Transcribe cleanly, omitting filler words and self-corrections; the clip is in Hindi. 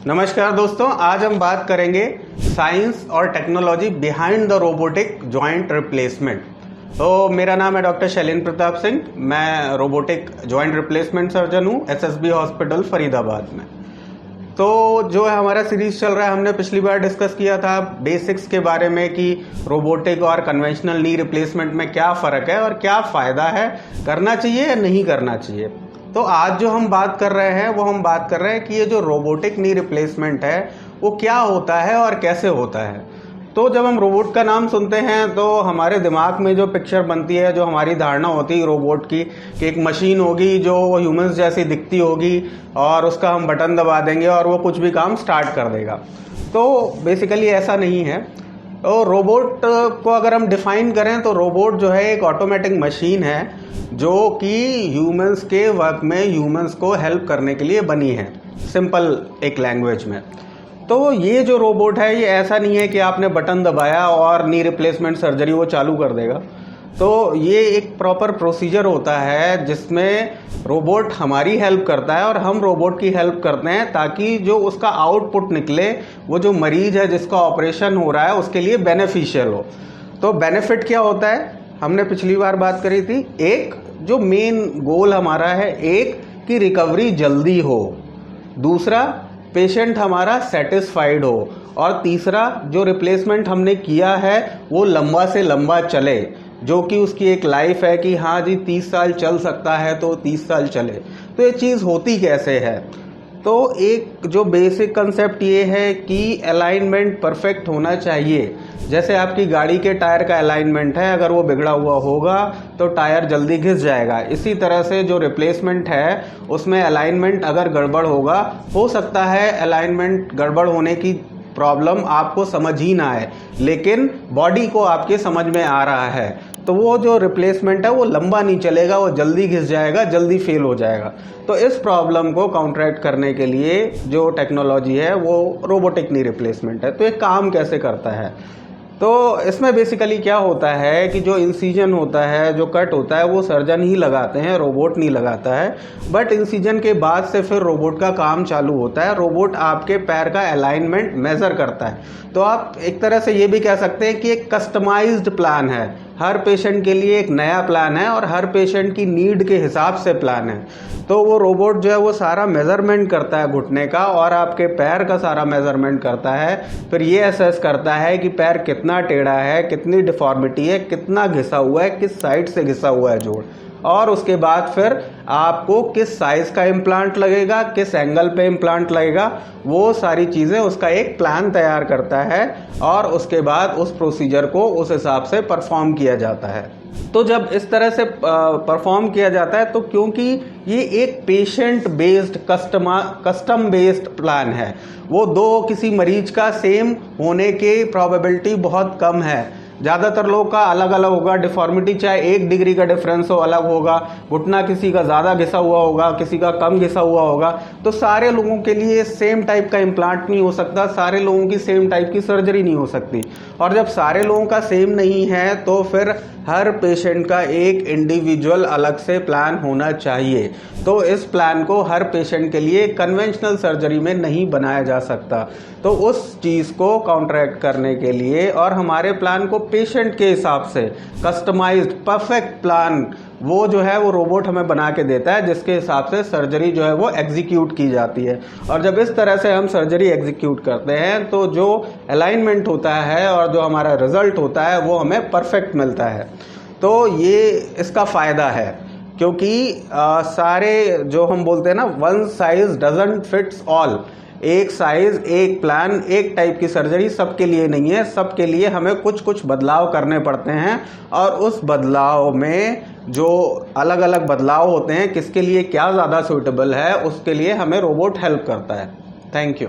नमस्कार दोस्तों, आज हम बात करेंगे साइंस और technology behind the robotic joint replacement. तो मेरा नाम है डॉक्टर शैलेंद्र प्रताप सिंह। मैं रोबोटिक जॉइंट रिप्लेसमेंट सर्जन हूँ एसएसबी हॉस्पिटल फरीदाबाद में। तो जो है हमारा सीरीज चल रहा है, हमने पिछली बार डिस्कस किया था बेसिक्स के बारे में कि रोबोटिक और कन्वेंशनल नी रिप्लेसमेंट में क्या फ़र्क है और क्या फ़ायदा है, करना चाहिए या नहीं करना चाहिए। तो आज जो हम बात कर रहे हैं वो हम बात कर रहे हैं कि ये जो रोबोटिक नी रिप्लेसमेंट है वो क्या होता है और कैसे होता है। तो जब हम रोबोट का नाम सुनते हैं तो हमारे दिमाग में जो पिक्चर बनती है, जो हमारी धारणा होती है रोबोट की, कि एक मशीन होगी जो ह्यूमंस जैसी दिखती होगी और उसका हम बटन दबा देंगे और वो कुछ भी काम स्टार्ट कर देगा। तो बेसिकली ऐसा नहीं है। तो रोबोट को अगर हम डिफाइन करें तो रोबोट जो है एक ऑटोमेटिक मशीन है जो कि ह्यूमंस के वर्क में ह्यूमंस को हेल्प करने के लिए बनी है, सिंपल एक लैंग्वेज में। तो ये जो रोबोट है ये ऐसा नहीं है कि आपने बटन दबाया और नी रिप्लेसमेंट सर्जरी वो चालू कर देगा। तो ये एक प्रॉपर प्रोसीजर होता है जिसमें रोबोट हमारी हेल्प करता है और हम रोबोट की हेल्प करते हैं ताकि जो उसका आउटपुट निकले वो जो मरीज है जिसका ऑपरेशन हो रहा है उसके लिए बेनिफिशियल हो। तो बेनिफिट क्या होता है, हमने पिछली बार बात करी थी। एक जो मेन गोल हमारा है, एक कि रिकवरी जल्दी हो, दूसरा पेशेंट हमारा सेटिस्फाइड हो, और तीसरा जो रिप्लेसमेंट हमने किया है वो लंबा से लंबा चले, जो कि उसकी एक लाइफ है कि हाँ जी 30 साल चल सकता है तो 30 साल चले। तो ये चीज़ होती कैसे है, तो एक जो बेसिक कंसेप्ट ये है कि अलाइनमेंट परफेक्ट होना चाहिए। जैसे आपकी गाड़ी के टायर का अलाइनमेंट है, अगर वो बिगड़ा हुआ होगा तो टायर जल्दी घिस जाएगा। इसी तरह से जो रिप्लेसमेंट है उसमें अलाइनमेंट अगर गड़बड़ होगा, हो सकता है अलाइनमेंट गड़बड़ होने की प्रॉब्लम आपको समझ ही ना आए, लेकिन बॉडी को आपके समझ में आ रहा है, तो वो जो रिप्लेसमेंट है वो लंबा नहीं चलेगा, वो जल्दी घिस जाएगा, जल्दी फेल हो जाएगा। तो इस प्रॉब्लम को काउंटरैक्ट करने के लिए जो टेक्नोलॉजी है वो रोबोटिक नी रिप्लेसमेंट है। तो ये काम कैसे करता है, तो इसमें बेसिकली क्या होता है कि जो इंसिजन होता है, जो कट होता है, वो सर्जन ही लगाते हैं, रोबोट नहीं लगाता है। बट इंसिजन के बाद से फिर रोबोट का काम चालू होता है। रोबोट आपके पैर का अलाइनमेंट मेजर करता है। तो आप एक तरह से ये भी कह सकते हैं कि एक कस्टमाइज्ड प्लान है, हर पेशेंट के लिए एक नया प्लान है और हर पेशेंट की नीड के हिसाब से प्लान है। तो वो रोबोट जो है वो सारा मेजरमेंट करता है घुटने का और आपके पैर का सारा मेजरमेंट करता है। फिर ये असेस करता है कि पैर कितना टेढ़ा है, कितनी डिफॉर्मिटी है, कितना घिसा हुआ है, किस साइड से घिसा हुआ है जोड़, और उसके बाद फिर आपको किस साइज का इम्प्लांट लगेगा, किस एंगल पे इम्प्लांट लगेगा, वो सारी चीज़ें उसका एक प्लान तैयार करता है और उसके बाद उस प्रोसीजर को उस हिसाब से परफॉर्म किया जाता है। तो जब इस तरह से परफॉर्म किया जाता है तो क्योंकि ये एक patient based custom based plan है, वो दो किसी मरीज का सेम होने की प्रोबेबिलिटी बहुत कम है। ज़्यादातर लोग का अलग अलग होगा, डिफॉर्मिटी चाहे 1 डिग्री का डिफरेंस हो अलग होगा, घुटना किसी का ज़्यादा घिसा हुआ होगा, किसी का कम घिसा हुआ होगा। तो सारे लोगों के लिए सेम टाइप का इम्प्लांट नहीं हो सकता, सारे लोगों की सेम टाइप की सर्जरी नहीं हो सकती। और जब सारे लोगों का सेम नहीं है तो फिर हर पेशेंट का एक इंडिविजुअल अलग से प्लान होना चाहिए। तो इस प्लान को हर पेशेंट के लिए कन्वेंशनल सर्जरी में नहीं बनाया जा सकता। तो उस चीज़ को काउंटरैक्ट करने के लिए और हमारे प्लान को पेशेंट के हिसाब से कस्टमाइज्ड परफेक्ट प्लान वो जो है वो रोबोट हमें बना के देता है, जिसके हिसाब से सर्जरी जो है वो एग्जीक्यूट की जाती है। और जब इस तरह से हम सर्जरी एग्जीक्यूट करते हैं तो जो अलाइनमेंट होता है और जो हमारा रिजल्ट होता है वो हमें परफेक्ट मिलता है। तो ये इसका फ़ायदा है, क्योंकि सारे जो हम बोलते हैं ना, one size doesn't fits all, एक साइज एक प्लान एक टाइप की सर्जरी सबके लिए नहीं है। सबके लिए हमें कुछ कुछ बदलाव करने पड़ते हैं और उस बदलाव में जो अलग अलग बदलाव होते हैं, किसके लिए क्या ज़्यादा सूटेबल है, उसके लिए हमें रोबोट हेल्प करता है। Thank you.